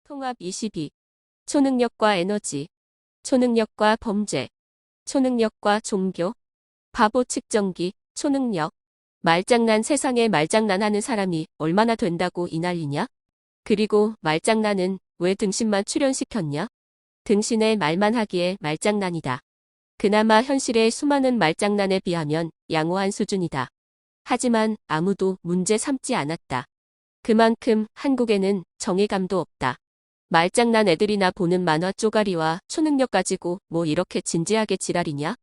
통합 22. 초능력과 에너지. 초능력과 범죄. 초능력과 종교. 바보 측정기. 초능력. 말장난. 세상에 말장난하는 사람이 얼마나 된다고 이 난리냐? 그리고 말장난은 왜 등신만 출연시켰냐? 등신의 말만 하기에 말장난이다. 그나마 현실의 수많은 말장난에 비하면 양호한 수준이다. 하지만 아무도 문제 삼지 않았다. 그만큼 한국에는 정의감도 없다. 말장난 애들이나 보는 만화 쪼가리와 초능력 가지고 뭐 이렇게 진지하게 지랄이냐?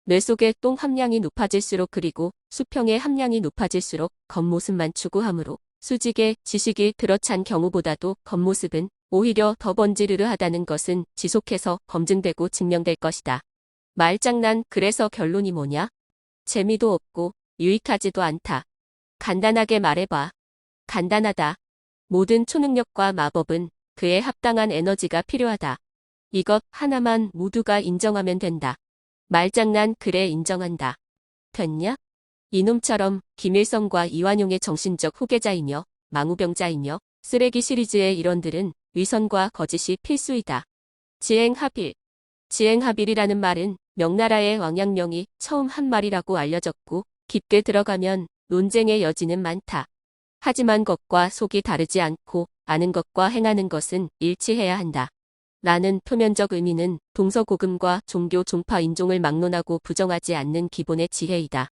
뇌 속의 똥 함량이 높아질수록 그리고 수평의 함량이 높아질수록 겉모습만 추구하므로 수직의 지식이 들어찬 경우보다도 겉모습은 오히려 더 번지르르하다는 것은 지속해서 검증되고 증명될 것이다. 말장난. 그래서 결론이 뭐냐? 재미도 없고 유익하지도 않다. 간단하게 말해봐. 간단하다. 모든 초능력과 마법은 그에 합당한 에너지가 필요하다. 이것 하나만 모두가 인정하면 된다. 말장난. 그래, 인정한다. 됐냐? 이놈처럼 김일성과 이완용의 정신적 후계자이며 망우병자이며 쓰레기 시리즈의 일원들은 위선과 거짓이 필수이다. 지행합일. 지행합일이라는 말은 명나라의 왕양명이 처음 한 말이라고 알려졌고 깊게 들어가면 논쟁의 여지는 많다. 하지만 겉과 속이 다르지 않고 아는 것과 행하는 것은 일치해야 한다. 라는 표면적 의미는 동서고금과 종교, 종파, 인종을 막론하고 부정하지 않는 기본의 지혜이다.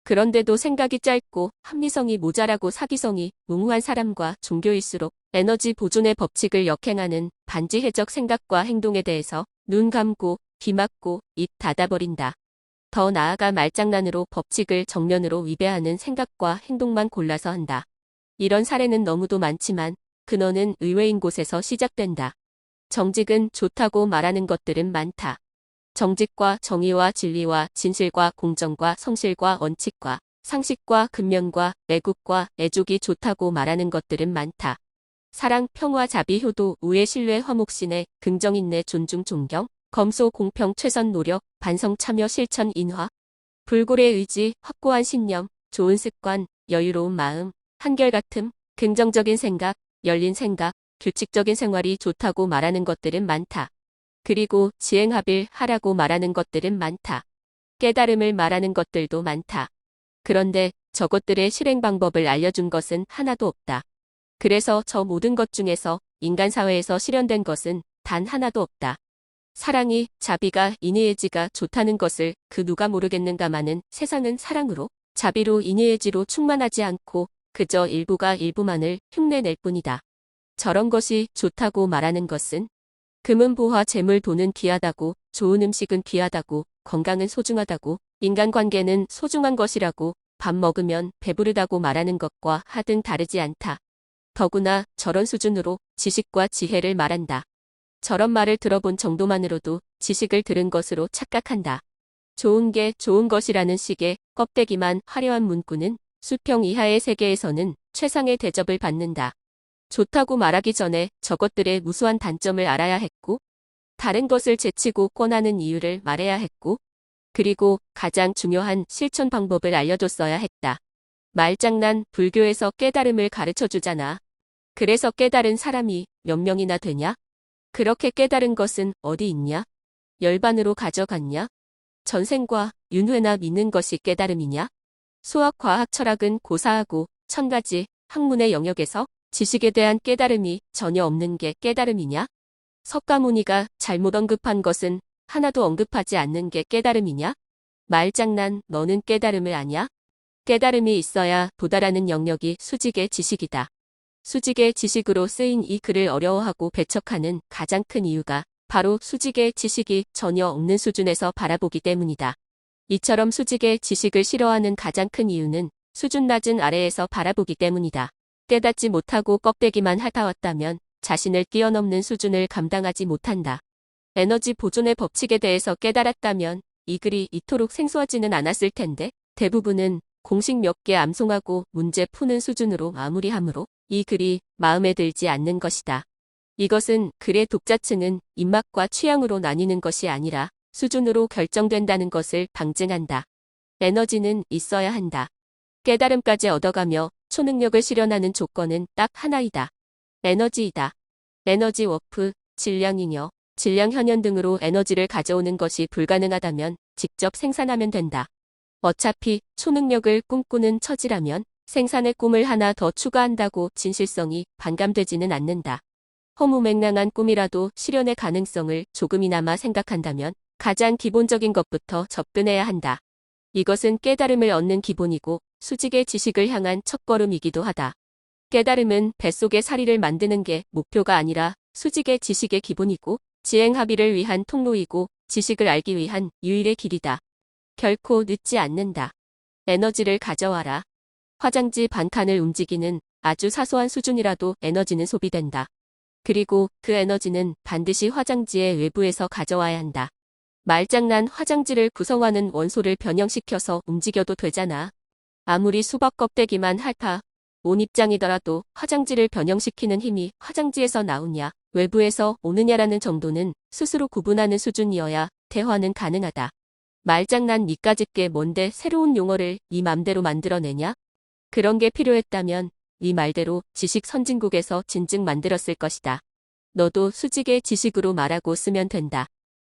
그런데도 생각이 짧고 합리성이 모자라고 사기성이 무무한 사람과 종교일수록 에너지 보존의 법칙을 역행하는 반지혜적 생각과 행동에 대해서 눈 감고 귀 막고 입 닫아버린다. 더 나아가 말장난으로 법칙을 정면으로 위배하는 생각과 행동만 골라서 한다. 이런 사례는 너무도 많지만 근원은 의외인 곳에서 시작된다. 정직은 좋다고 말하는 것들은 많다. 정직과 정의와 진리와 진실과 공정과 성실과 원칙과 상식과 근면과 애국과 애족이 좋다고 말하는 것들은 많다. 사랑, 평화, 자비, 효도, 우애, 신뢰, 화목, 신뢰, 긍정, 인내, 존중, 존경, 검소, 공평, 최선, 노력, 반성, 참여, 실천, 인화, 불굴의 의지, 확고한 신념, 좋은 습관, 여유로운 마음, 한결같음, 긍정적인 생각, 열린 생각, 규칙적인 생활이 좋다고 말하는 것들은 많다. 그리고 지행합일 하라고 말하는 것들은 많다. 깨달음을 말하는 것들도 많다. 그런데 저것들의 실행 방법을 알려준 것은 하나도 없다. 그래서 저 모든 것 중에서 인간 사회에서 실현된 것은 단 하나도 없다. 사랑이, 자비가, 인의의지가 좋다는 것을 그 누가 모르겠는가마는 세상은 사랑으로, 자비로, 인의의지로 충만하지 않고 그저 일부가 일부만을 흉내낼 뿐이다. 저런 것이 좋다고 말하는 것은 금은 보화, 재물, 돈은 귀하다고, 좋은 음식은 귀하다고, 건강은 소중하다고, 인간관계는 소중한 것이라고, 밥 먹으면 배부르다고 말하는 것과 하등 다르지 않다. 더구나 저런 수준으로 지식과 지혜를 말한다. 저런 말을 들어본 정도만으로도 지식을 들은 것으로 착각한다. 좋은 게 좋은 것이라는 식의 껍데기만 화려한 문구는 수평 이하의 세계에서는 최상의 대접을 받는다. 좋다고 말하기 전에 저것들의 무수한 단점을 알아야 했고, 다른 것을 제치고 권하는 이유를 말해야 했고, 그리고 가장 중요한 실천 방법을 알려줬어야 했다. 말장난. 불교에서 깨달음을 가르쳐주잖아. 그래서 깨달은 사람이 몇 명이나 되냐? 그렇게 깨달은 것은 어디 있냐? 열반으로 가져갔냐? 전생과 윤회나 믿는 것이 깨달음이냐? 수학, 과학, 철학은 고사하고 천가지 학문의 영역에서 지식에 대한 깨달음이 전혀 없는 게 깨달음이냐? 석가모니가 잘못 언급한 것은 하나도 언급하지 않는 게 깨달음이냐? 말장난. 너는 깨달음을 아냐? 깨달음이 있어야 도달하는 영역이 수직의 지식이다. 수직의 지식으로 쓰인 이 글을 어려워하고 배척하는 가장 큰 이유가 바로 수직의 지식이 전혀 없는 수준에서 바라보기 때문이다. 이처럼 수직의 지식을 싫어하는 가장 큰 이유는 수준 낮은 아래에서 바라보기 때문이다. 깨닫지 못하고 껍데기만 핥아왔다면 자신을 뛰어넘는 수준을 감당하지 못한다. 에너지 보존의 법칙에 대해서 깨달았다면 이 글이 이토록 생소하지는 않았을 텐데 대부분은 공식 몇 개 암송하고 문제 푸는 수준으로 마무리하므로 이 글이 마음에 들지 않는 것이다. 이것은 글의 독자층은 입맛과 취향으로 나뉘는 것이 아니라 수준으로 결정된다는 것을 방증한다. 에너지는 있어야 한다. 깨달음까지 얻어가며 초능력을 실현하는 조건은 딱 하나이다. 에너지이다. 에너지 워프, 질량 잉여, 질량 현현 등으로 에너지를 가져오는 것이 불가능하다면 직접 생산하면 된다. 어차피 초능력을 꿈꾸는 처지라면 생산의 꿈을 하나 더 추가한다고 진실성이 반감되지는 않는다. 허무맹랑한 꿈이라도 실현의 가능성을 조금이나마 생각한다면 가장 기본적인 것부터 접근해야 한다. 이것은 깨달음을 얻는 기본이고 수직의 지식을 향한 첫걸음이기도 하다. 깨달음은 뱃속의 사리를 만드는 게 목표가 아니라 수직의 지식의 기본이고 지행합의를 위한 통로이고 지식을 알기 위한 유일의 길이다. 결코 늦지 않는다. 에너지를 가져와라. 화장지 반칸을 움직이는 아주 사소한 수준이라도 에너지는 소비된다. 그리고 그 에너지는 반드시 화장지의 외부에서 가져와야 한다. 말장난 화장지를 구성하는 원소를 변형시켜서 움직여도 되잖아. 아무리 수박 껍데기만 핥아 온 입장이더라도 화장지를 변형시키는 힘이 화장지에서 나오냐, 외부에서 오느냐라는 정도는 스스로 구분하는 수준이어야 대화는 가능하다. 말장난 니까짓 게 뭔데 새로운 용어를 네 맘대로 만들어내냐? 그런 게 필요했다면 네 말대로 지식 선진국에서 진즉 만들었을 것이다. 너도 수직의 지식으로 말하고 쓰면 된다.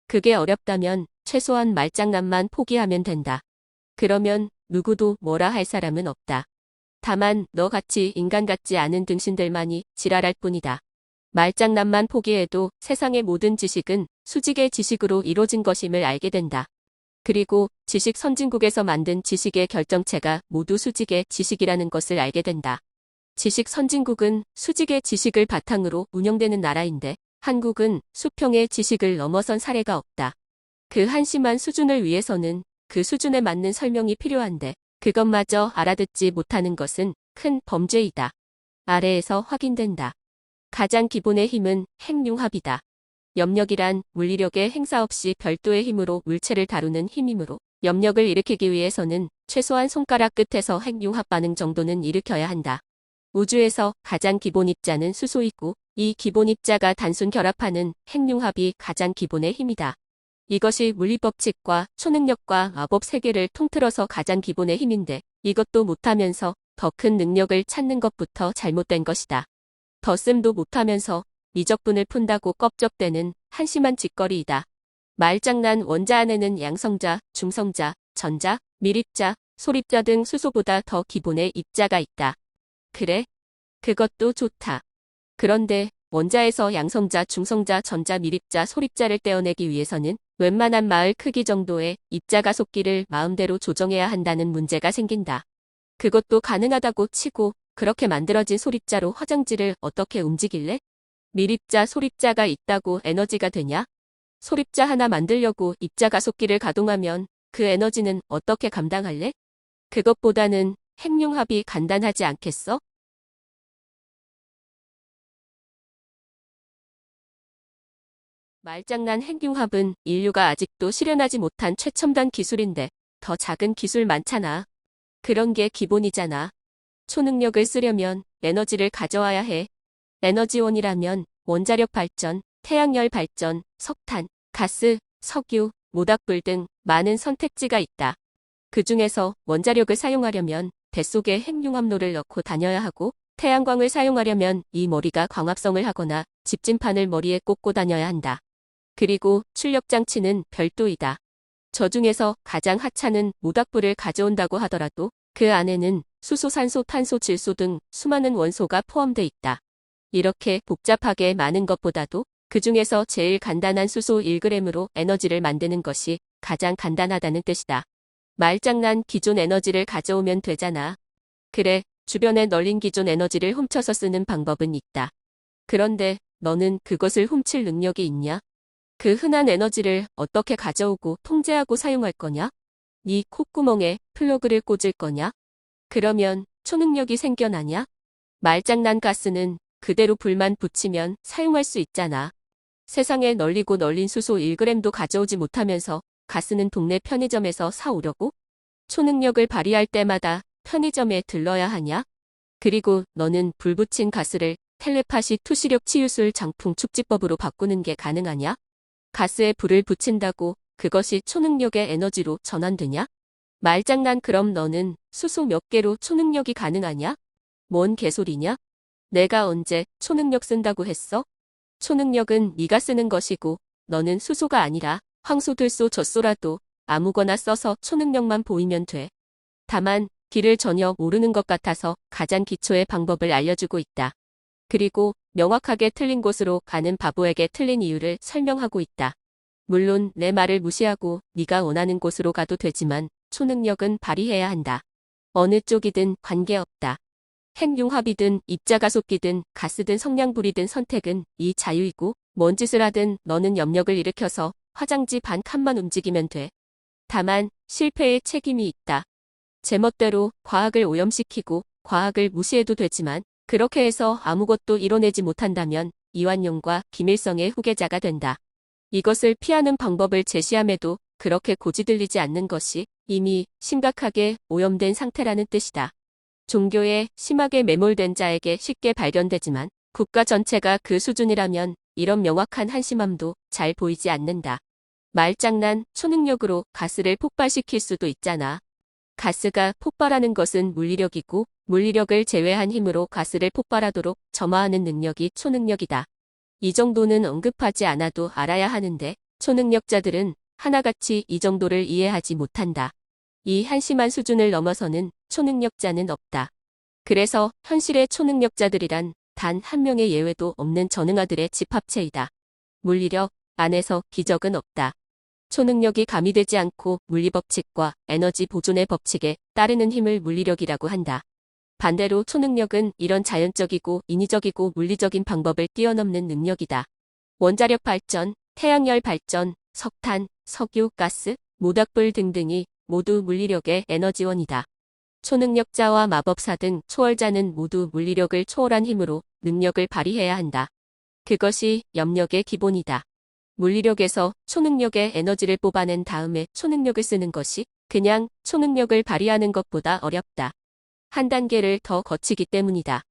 그게 어렵다면 최소한 말장난만 포기하면 된다. 그러면 누구도 뭐라 할 사람은 없다. 다만 너같이 인간 같지 않은 등신들만이 지랄할 뿐이다. 말장난만 포기해도 세상의 모든 지식은 수직의 지식으로 이루어진 것임을 알게 된다. 그리고 지식 선진국에서 만든 지식의 결정체가 모두 수직의 지식이라는 것을 알게 된다. 지식 선진국은 수직의 지식을 바탕으로 운영되는 나라인데 한국은 수평의 지식을 넘어선 사례가 없다. 그 한심한 수준을 위해서는 그 수준에 맞는 설명이 필요한데 그것마저 알아듣지 못하는 것은 큰 범죄이다. 아래에서 확인된다. 가장 기본의 힘은 핵융합이다. 염력이란 물리력의 행사 없이 별도의 힘으로 물체를 다루는 힘이므로 염력을 일으키기 위해서는 최소한 손가락 끝에서 핵융합 반응 정도는 일으켜야 한다. 우주에서 가장 기본 입자는 수소이고 이 기본 입자가 단순 결합하는 핵융합이 가장 기본의 힘이다. 이것이 물리법칙과 초능력과 마법 세계를 통틀어서 가장 기본의 힘인데 이것도 못하면서 더 큰 능력을 찾는 것부터 잘못된 것이다. 덧셈도 못하면서 미적분을 푼다고 껍적대는 한심한 짓거리이다. 말장난 원자 안에는 양성자, 중성자, 전자, 밀입자, 소립자 등 수소보다 더 기본의 입자가 있다. 그래? 그것도 좋다. 그런데 원자에서 양성자, 중성자, 전자, 밀입자, 소립자를 떼어내기 위해서는 웬만한 마을 크기 정도의 입자 가속기를 마음대로 조정해야 한다는 문제가 생긴다. 그것도 가능하다고 치고 그렇게 만들어진 소립자로 화장지를 어떻게 움직일래? 밀입자, 소립자가 있다고 에너지가 되냐? 소립자 하나 만들려고 입자 가속기를 가동하면 그 에너지는 어떻게 감당할래? 그것보다는 핵융합이 간단하지 않겠어? 말장난 핵융합은 인류가 아직도 실현하지 못한 최첨단 기술인데 더 작은 기술 많잖아. 그런 게 기본이잖아. 초능력을 쓰려면 에너지를 가져와야 해. 에너지원이라면 원자력 발전, 태양열 발전, 석탄, 가스, 석유, 모닥불 등 많은 선택지가 있다. 그 중에서 원자력을 사용하려면 뱃속에 핵융합로를 넣고 다녀야 하고 태양광을 사용하려면 이 머리가 광합성을 하거나 집진판을 머리에 꽂고 다녀야 한다. 그리고 출력장치는 별도이다. 저 중에서 가장 하찮은 모닥불을 가져온다고 하더라도 그 안에는 수소, 산소, 탄소, 질소 등 수많은 원소가 포함돼 있다. 이렇게 복잡하게 많은 것보다도 그 중에서 제일 간단한 수소 1g으로 에너지를 만드는 것이 가장 간단하다는 뜻이다. 말장난 기존 에너지를 가져오면 되잖아. 그래, 주변에 널린 기존 에너지를 훔쳐서 쓰는 방법은 있다. 그런데 너는 그것을 훔칠 능력이 있냐? 그 흔한 에너지를 어떻게 가져오고 통제하고 사용할 거냐? 네 콧구멍에 플러그를 꽂을 거냐? 그러면 초능력이 생겨나냐? 말장난 가스는 그대로 불만 붙이면 사용할 수 있잖아. 세상에 널리고 널린 수소 1g도 가져오지 못하면서 가스는 동네 편의점에서 사오려고? 초능력을 발휘할 때마다 편의점에 들러야 하냐? 그리고 너는 불 붙인 가스를 텔레파시 투시력 치유술 장풍 축지법으로 바꾸는 게 가능하냐? 가스에 불을 붙인다고 그것이 초능력의 에너지로 전환되냐? 말장난 그럼 너는 수소 몇 개로 초능력이 가능하냐? 뭔 개소리냐? 내가 언제 초능력 쓴다고 했어? 초능력은 네가 쓰는 것이고 너는 수소가 아니라 황소, 들소, 젖소라도 아무거나 써서 초능력만 보이면 돼. 다만 길을 전혀 모르는 것 같아서 가장 기초의 방법을 알려주고 있다. 그리고 명확하게 틀린 곳으로 가는 바보에게 틀린 이유를 설명하고 있다. 물론 내 말을 무시하고 네가 원하는 곳으로 가도 되지만 초능력은 발휘해야 한다. 어느 쪽이든 관계없다. 핵융합이든 입자가속기든 가스든 성냥불이든 선택은 이 자유이고 뭔 짓을 하든 너는 염력을 일으켜서 화장지 반 칸만 움직이면 돼. 다만 실패의 책임이 있다. 제멋대로 과학을 오염시키고 과학을 무시해도 되지만 그렇게 해서 아무것도 이뤄내지 못한다면 이완용과 김일성의 후계자가 된다. 이것을 피하는 방법을 제시함에도 그렇게 고지 들리지 않는 것이 이미 심각하게 오염된 상태라는 뜻이다. 종교에 심하게 매몰된 자에게 쉽게 발견되지만 국가 전체가 그 수준이라면 이런 명확한 한심함도 잘 보이지 않는다. 말장난, 초능력으로 가스를 폭발시킬 수도 있잖아. 가스가 폭발하는 것은 물리력이고 물리력을 제외한 힘으로 가스를 폭발하도록 점화하는 능력이 초능력이다. 이 정도는 언급하지 않아도 알아야 하는데 초능력자들은 하나같이 이 정도를 이해하지 못한다. 이 한심한 수준을 넘어서는 초능력자는 없다. 그래서 현실의 초능력자들이란 단 한 명의 예외도 없는 전능아들의 집합체이다. 물리력 안에서 기적은 없다. 초능력이 가미되지 않고 물리법칙과 에너지 보존의 법칙에 따르는 힘을 물리력이라고 한다. 반대로 초능력은 이런 자연적이고 인위적이고 물리적인 방법을 뛰어넘는 능력이다. 원자력 발전, 태양열 발전, 석탄, 석유, 가스, 모닥불 등등이 모두 물리력의 에너지원이다. 초능력자와 마법사 등 초월자는 모두 물리력을 초월한 힘으로 능력을 발휘해야 한다. 그것이 염력의 기본이다. 물리력에서 초능력의 에너지를 뽑아낸 다음에 초능력을 쓰는 것이 그냥 초능력을 발휘하는 것보다 어렵다. 한 단계를 더 거치기 때문이다.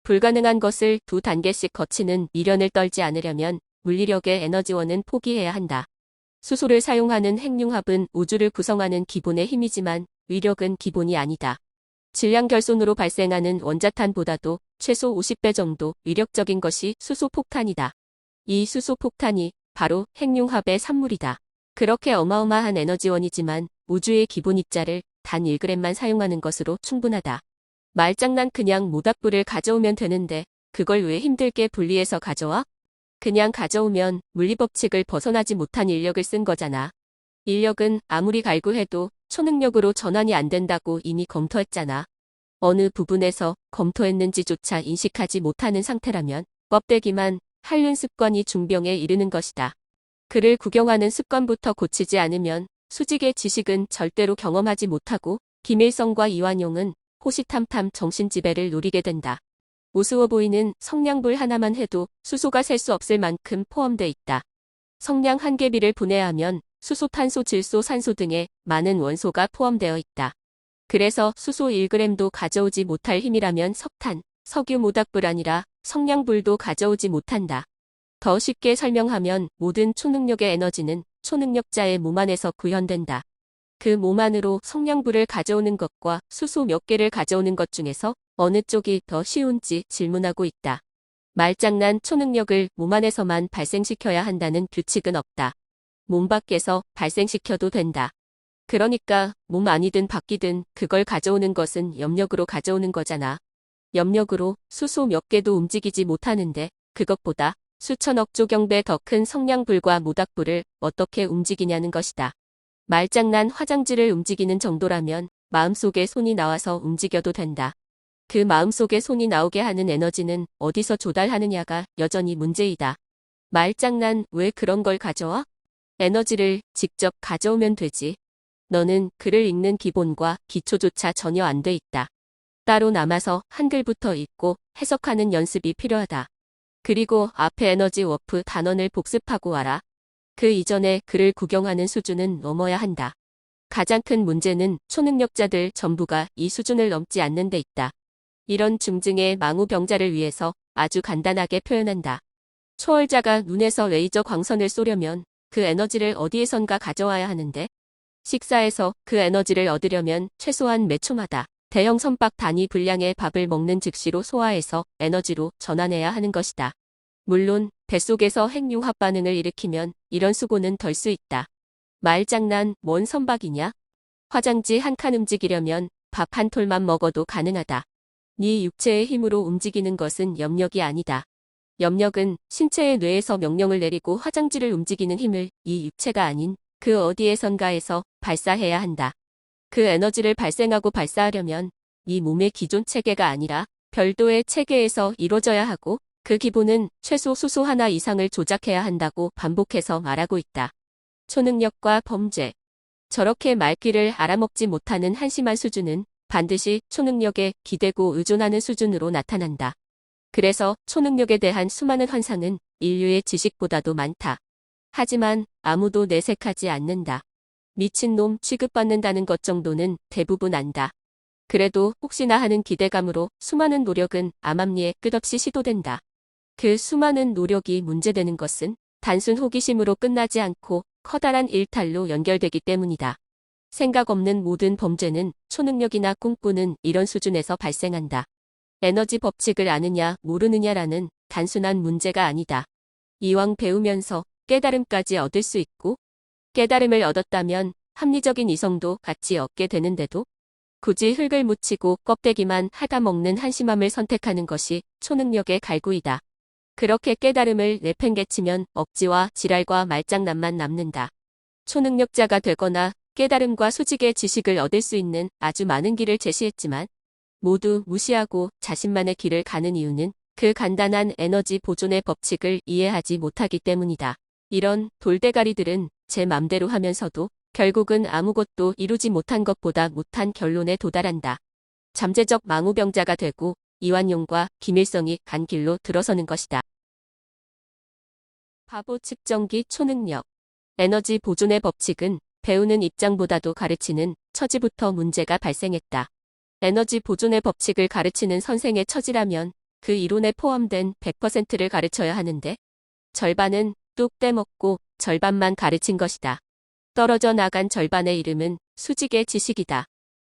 불가능한 것을 두 단계씩 거치는 미련을 떨지 않으려면 물리력의 에너지원은 포기해야 한다. 수소를 사용하는 핵융합은 우주를 구성하는 기본의 힘이지만 위력은 기본이 아니다. 질량 결손으로 발생하는 원자탄보다도 최소 50배 정도 위력적인 것이 수소폭탄이다. 이 수소폭탄이 바로 핵융합의 산물이다. 그렇게 어마어마한 에너지원이지만 우주의 기본 입자를 단 1g만 사용하는 것으로 충분하다. 말장난 그냥 모닥불을 가져오면 되는데 그걸 왜 힘들게 분리해서 가져와? 그냥 가져오면 물리법칙을 벗어나지 못한 인력을 쓴 거잖아. 인력은 아무리 갈구해도 초능력으로 전환이 안 된다고 이미 검토했잖아. 어느 부분에서 검토했는지조차 인식하지 못하는 상태라면 껍데기만 핥는 습관이 중병에 이르는 것이다. 그를 구경하는 습관부터 고치지 않으면 수직의 지식은 절대로 경험하지 못하고 김일성과 이완용은 호시탐탐 정신지배를 노리게 된다. 우스워 보이는 성냥불 하나만 해도 수소가 셀 수 없을 만큼 포함돼 있다. 성냥 한 개비를 분해하면 수소, 탄소, 질소, 산소 등의 많은 원소가 포함되어 있다. 그래서 수소 1g도 가져오지 못할 힘이라면 석탄, 석유, 모닥불 아니라 성냥불도 가져오지 못한다. 더 쉽게 설명하면 모든 초능력의 에너지는 초능력자의 몸 안에서 구현된다. 그 몸 안으로 성냥불을 가져오는 것과 수소 몇 개를 가져오는 것 중에서 어느 쪽이 더 쉬운지 질문하고 있다. 말장난 초능력을 몸 안에서만 발생시켜야 한다는 규칙은 없다. 몸 밖에서 발생시켜도 된다. 그러니까 몸 안이든 밖이든 그걸 가져오는 것은 염력으로 가져오는 거잖아. 염력으로 수소 몇 개도 움직이지 못하는데 그것보다 수천억 조경배 더 큰 성냥불과 모닥불을 어떻게 움직이냐는 것이다. 말장난 화장지를 움직이는 정도라면 마음속에 손이 나와서 움직여도 된다. 그 마음속에 손이 나오게 하는 에너지는 어디서 조달하느냐가 여전히 문제이다. 말장난 왜 그런 걸 가져와? 에너지를 직접 가져오면 되지. 너는 글을 읽는 기본과 기초조차 전혀 안 돼 있다. 따로 남아서 한글부터 읽고 해석하는 연습이 필요하다. 그리고 앞에 에너지 워프 단원을 복습하고 와라. 그 이전에 글을 구경하는 수준은 넘어야 한다. 가장 큰 문제는 초능력자들 전부가 이 수준을 넘지 않는 데 있다. 이런 중증의 망우병자를 위해서 아주 간단하게 표현한다. 초월자가 눈에서 레이저 광선을 쏘려면 그 에너지를 어디에선가 가져와야 하는데 식사에서 그 에너지를 얻으려면 최소한 매 초마다 대형 선박 단위 분량의 밥을 먹는 즉시로 소화해서 에너지로 전환해야 하는 것이다. 물론 뱃속에서 핵융합 반응을 일으키면 이런 수고는 덜 수 있다. 말장난, 뭔 선박이냐? 화장지 한 칸 움직이려면 밥 한 톨만 먹어도 가능하다. 네 육체의 힘으로 움직이는 것은 염력이 아니다. 염력은 신체의 뇌에서 명령을 내리고 화장지를 움직이는 힘을 이 육체가 아닌 그 어디에선가에서 발사해야 한다. 그 에너지를 발생하고 발사하려면 이 몸의 기존 체계가 아니라 별도의 체계에서 이루어져야 하고 그 기본은 최소 수소 하나 이상을 조작해야 한다고 반복해서 말하고 있다. 초능력과 범죄. 저렇게 말귀를 알아먹지 못하는 한심한 수준은 반드시 초능력에 기대고 의존하는 수준으로 나타난다. 그래서 초능력에 대한 수많은 환상은 인류의 지식보다도 많다. 하지만 아무도 내색하지 않는다. 미친놈 취급받는다는 것 정도는 대부분 안다. 그래도 혹시나 하는 기대감으로 수많은 노력은 암암리에 끝없이 시도된다. 그 수많은 노력이 문제되는 것은 단순 호기심으로 끝나지 않고 커다란 일탈로 연결되기 때문이다. 생각 없는 모든 범죄는 초능력이나 꿈꾸는 이런 수준에서 발생한다. 에너지 법칙을 아느냐 모르느냐라는 단순한 문제가 아니다. 이왕 배우면서 깨달음까지 얻을 수 있고 깨달음을 얻었다면 합리적인 이성도 같이 얻게 되는데도 굳이 흙을 묻히고 껍데기만 핥아먹는 한심함을 선택하는 것이 초능력의 갈구이다. 그렇게 깨달음을 내팽개치면 억지와 지랄과 말장난만 남는다. 초능력자가 되거나 깨달음과 수직의 지식을 얻을 수 있는 아주 많은 길을 제시했지만 모두 무시하고 자신만의 길을 가는 이유는 그 간단한 에너지 보존의 법칙을 이해하지 못하기 때문이다. 이런 돌대가리들은 제 맘대로 하면서도 결국은 아무것도 이루지 못한 것보다 못한 결론에 도달한다. 잠재적 망우병자가 되고 이완용과 김일성이 간 길로 들어서는 것이다. 바보 측정기 초능력. 에너지 보존의 법칙은 배우는 입장보다도 가르치는 처지부터 문제가 발생했다. 에너지 보존의 법칙을 가르치는 선생의 처지라면 그 이론에 포함된 100%를 가르쳐야 하는데 절반은 뚝 떼먹고 절반만 가르친 것이다. 떨어져 나간 절반의 이름은 수직의 지식이다.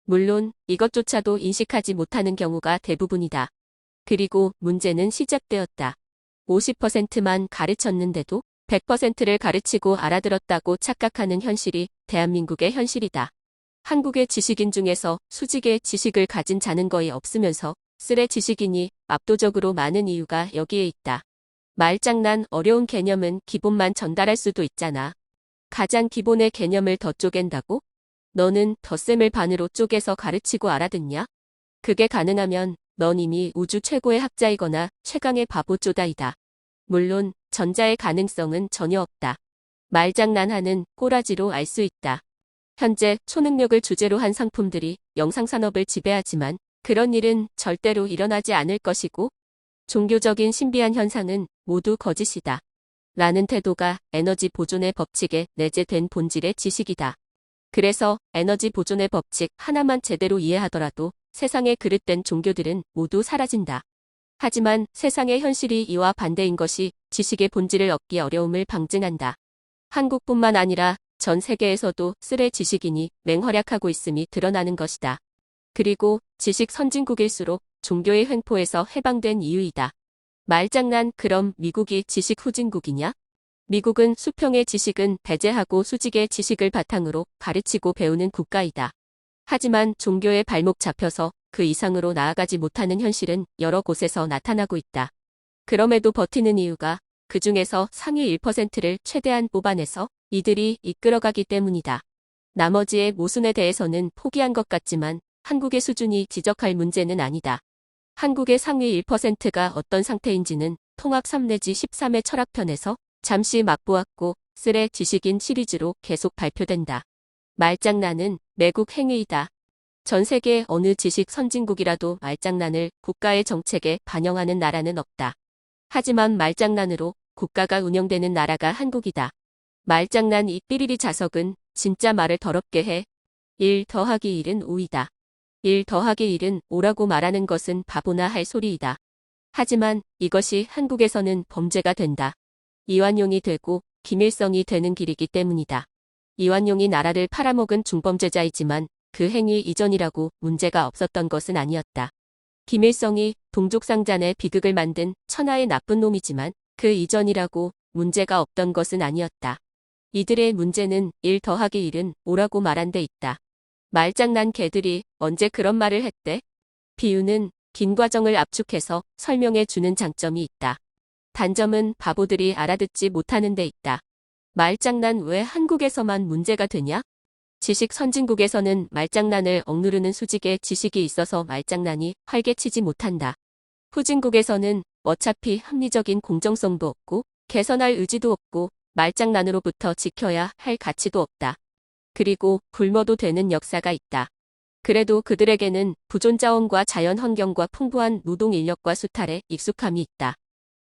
물론 이것조차도 인식하지 못하는 경우가 대부분이다. 그리고 문제는 시작되었다. 50%만 가르쳤는데도 100%를 가르치고 알아들었다고 착각하는 현실이 대한민국의 현실이다. 한국의 지식인 중에서 수직의 지식을 가진 자는 거의 없으면서 쓸의 지식인이 압도적으로 많은 이유가 여기에 있다. 말장난 어려운 개념은 기본만 전달할 수도 있잖아. 가장 기본의 개념을 더 쪼갠다고? 너는 덧셈을 반으로 쪼개서 가르치고 알아듣냐? 그게 가능하면 넌 이미 우주 최고의 학자이거나 최강의 바보 쪼다이다. 물론 전자의 가능성은 전혀 없다. 말장난하는 꼬라지로 알 수 있다. 현재 초능력을 주제로 한 상품들이 영상산업을 지배하지만 그런 일은 절대로 일어나지 않을 것이고 종교적인 신비한 현상은 모두 거짓이다. 라는 태도가 에너지 보존의 법칙에 내재된 본질의 지식이다. 그래서 에너지 보존의 법칙 하나만 제대로 이해하더라도 세상의 그릇된 종교들은 모두 사라진다. 하지만 세상의 현실이 이와 반대인 것이 지식의 본질을 얻기 어려움을 방증한다. 한국뿐만 아니라 전 세계에서도 쓸의 지식인이 맹활약하고 있음이 드러나는 것이다. 그리고 지식 선진국일수록 종교의 횡포에서 해방된 이유이다. 말장난. 그럼 미국이 지식 후진국이냐? 미국은 수평의 지식은 배제하고 수직의 지식을 바탕으로 가르치고 배우는 국가이다. 하지만 종교에 발목 잡혀서 그 이상으로 나아가지 못하는 현실은 여러 곳에서 나타나고 있다. 그럼에도 버티는 이유가 그 중에서 상위 1%를 최대한 뽑아내서 이들이 이끌어가기 때문이다. 나머지의 모순에 대해서는 포기한 것 같지만 한국의 수준이 지적할 문제는 아니다. 한국의 상위 1%가 어떤 상태인지는 통학 3 내지 13의 철학편에서 잠시 맛보았고 쓸의 지식인 시리즈로 계속 발표된다. 말장난은 매국 행위이다. 전 세계 어느 지식 선진국이라도 말장난을 국가의 정책에 반영하는 나라는 없다. 하지만 말장난으로 국가가 운영되는 나라가 한국이다. 말장난 이 삐리리 자석은 진짜 말을 더럽게 해. 1 더하기 1은 5이다. 1 더하기 1은 5라고 말하는 것은 바보나 할 소리이다. 하지만 이것이 한국에서는 범죄가 된다. 이완용이 되고 김일성이 되는 길이기 때문이다. 이완용이 나라를 팔아먹은 중범죄자이지만 그 행위 이전이라고 문제가 없었던 것은 아니었다. 김일성이 동족상잔의 비극을 만든 천하의 나쁜 놈이지만 그 이전이라고 문제가 없던 것은 아니었다. 이들의 문제는 1 더하기 1은 5라고 말한 데 있다. 말장난 개들이 언제 그런 말을 했대? 비유는 긴 과정을 압축해서 설명해 주는 장점이 있다. 단점은 바보들이 알아듣지 못하는 데 있다. 말장난 왜 한국에서만 문제가 되냐? 지식 선진국에서는 말장난을 억누르는 수직의 지식이 있어서 말장난이 활개치지 못한다. 후진국에서는 어차피 합리적인 공정성도 없고 개선할 의지도 없고 말장난으로부터 지켜야 할 가치도 없다. 그리고 굶어도 되는 역사가 있다. 그래도 그들에게는 부존 자원과 자연 환경과 풍부한 노동 인력과 수탈에 익숙함이 있다.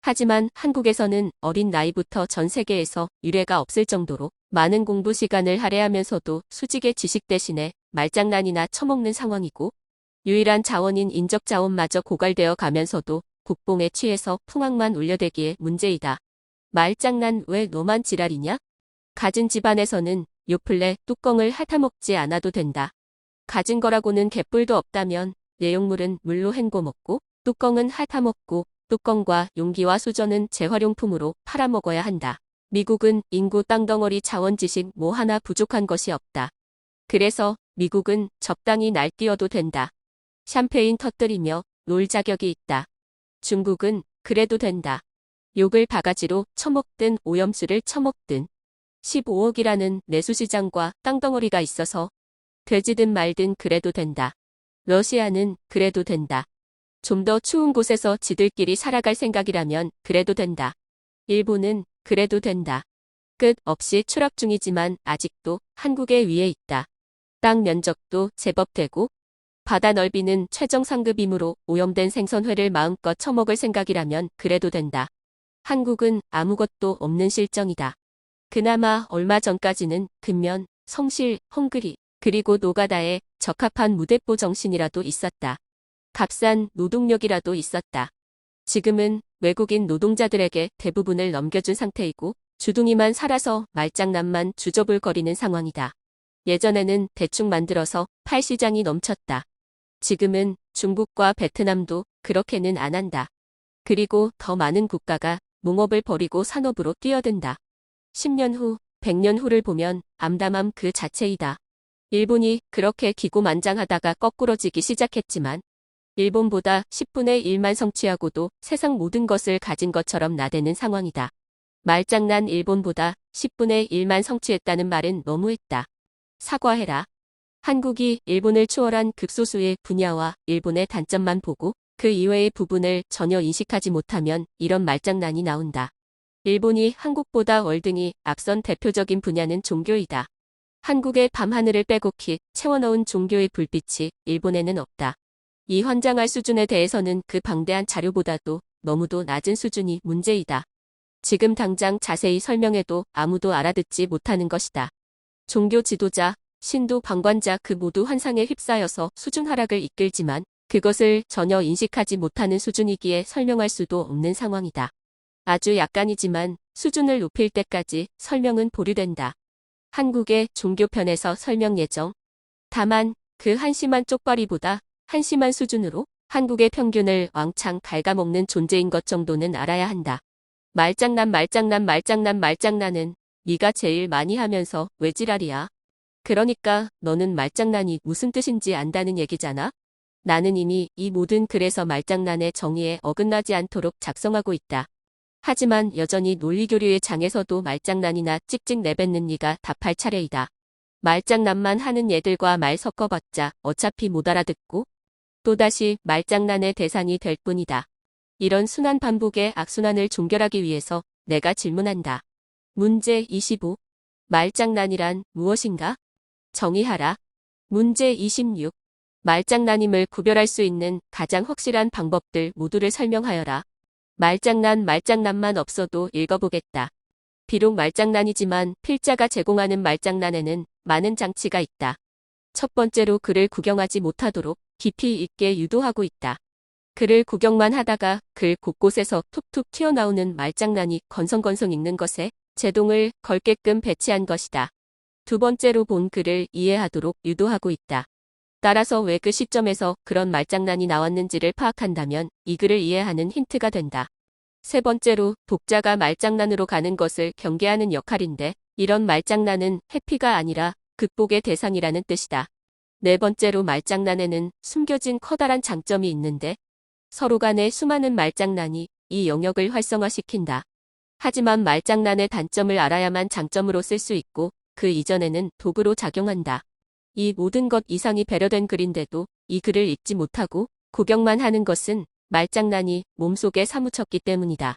하지만 한국에서는 어린 나이부터 전 세계에서 유례가 없을 정도로 많은 공부 시간을 할애하면서도 수직의 지식 대신에 말장난이나 처먹는 상황이고 유일한 자원인 인적 자원마저 고갈되어 가면서도 국뽕에 취해서 풍악만 울려대기에 문제이다. 말장난 왜 너만 지랄이냐? 가진 집안에서는 요플레 뚜껑을 핥아먹지 않아도 된다. 가진 거라고는 개뿔도 없다면 내용물은 물로 헹궈 먹고 뚜껑은 핥아먹고 뚜껑과 용기와 수저는 재활용품으로 팔아먹어야 한다. 미국은 인구 땅덩어리 자원 지식 뭐 하나 부족한 것이 없다. 그래서 미국은 적당히 날뛰어도 된다. 샴페인 터뜨리며 놀 자격이 있다. 중국은 그래도 된다. 욕을 바가지로 처먹든 오염수를 처먹든 15억이라는 내수시장과 땅덩어리가 있어서 돼지든 말든 그래도 된다. 러시아는 그래도 된다. 좀 더 추운 곳에서 지들끼리 살아갈 생각이라면 그래도 된다. 일본은 그래도 된다. 끝 없이 추락 중이지만 아직도 한국의 위에 있다. 땅 면적도 제법 되고 바다 넓이는 최정 상급이므로 오염된 생선회를 마음껏 처먹을 생각이라면 그래도 된다. 한국은 아무것도 없는 실정이다. 그나마 얼마 전까지는 근면, 성실, 헝그리, 그리고 노가다에 적합한 무대뽀 정신이라도 있었다. 값싼 노동력이라도 있었다. 지금은 외국인 노동자들에게 대부분을 넘겨준 상태이고 주둥이만 살아서 말장난만 주저불거리는 상황이다. 예전에는 대충 만들어서 팔 시장이 넘쳤다. 지금은 중국과 베트남도 그렇게는 안 한다. 그리고 더 많은 국가가 농업을 버리고 산업으로 뛰어든다. 10년 후, 100년 후를 보면 암담함 그 자체이다. 일본이 그렇게 기고만장하다가 거꾸러지기 시작했지만 일본보다 10분의 1만 성취하고도 세상 모든 것을 가진 것처럼 나대는 상황이다. 말장난 일본보다 10분의 1만 성취했다는 말은 너무했다. 사과해라. 한국이 일본을 추월한 극소수의 분야와 일본의 단점만 보고 그 이외의 부분을 전혀 인식하지 못하면 이런 말장난이 나온다. 일본이 한국보다 월등히 앞선 대표적인 분야는 종교이다. 한국의 밤하늘을 빼곡히 채워넣은 종교의 불빛이 일본에는 없다. 이 환장할 수준에 대해서는 그 방대한 자료보다도 너무도 낮은 수준이 문제이다. 지금 당장 자세히 설명해도 아무도 알아듣지 못하는 것이다. 종교 지도자, 신도 방관자 그 모두 환상에 휩싸여서 수준 하락을 이끌지만 그것을 전혀 인식하지 못하는 수준이기에 설명할 수도 없는 상황이다. 아주 약간이지만 수준을 높일 때까지 설명은 보류된다. 한국의 종교편에서 설명 예정. 다만 그 한심한 쪽발이보다 한심한 수준으로 한국의 평균을 왕창 갉아먹는 존재인 것 정도는 알아야 한다. 말장난은 네가 제일 많이 하면서 왜 지랄이야? 그러니까 너는 말장난이 무슨 뜻인지 안다는 얘기잖아? 나는 이미 이 모든 글에서 말장난의 정의에 어긋나지 않도록 작성하고 있다. 하지만 여전히 논리교류의 장에서도 말장난이나 찍찍 내뱉는 네가 답할 차례이다. 말장난만 하는 얘들과 말 섞어봤자 어차피 못 알아듣고 또다시 말장난의 대상이 될 뿐이다. 이런 순환 반복의 악순환을 종결하기 위해서 내가 질문한다. 문제 25. 말장난이란 무엇인가? 정의하라. 문제 26. 말장난임을 구별할 수 있는 가장 확실한 방법들 모두를 설명하여라. 말장난만 없어도 읽어보겠다. 비록 말장난이지만 필자가 제공하는 말장난에는 많은 장치가 있다. 첫 번째로 그를 구경하지 못하도록 깊이 있게 유도하고 있다. 그를 구경만 하다가 글 곳곳에서 툭툭 튀어나오는 말장난이 건성건성 읽는 것에 제동을 걸게끔 배치한 것이다. 두 번째로 본 글을 이해하도록 유도하고 있다. 따라서 왜 그 시점에서 그런 말장난이 나왔는지를 파악한다면 이 글을 이해하는 힌트가 된다. 세 번째로 독자가 말장난으로 가는 것을 경계하는 역할인데 이런 말장난은 회피가 아니라 극복의 대상이라는 뜻이다. 네 번째로 말장난에는 숨겨진 커다란 장점이 있는데 서로 간의 수많은 말장난이 이 영역을 활성화시킨다. 하지만 말장난의 단점을 알아야만 장점으로 쓸 수 있고 그 이전에는 도구로 작용한다. 이 모든 것 이상이 배려된 글인데도 이 글을 읽지 못하고 구경만 하는 것은 말장난이 몸속에 사무쳤기 때문이다.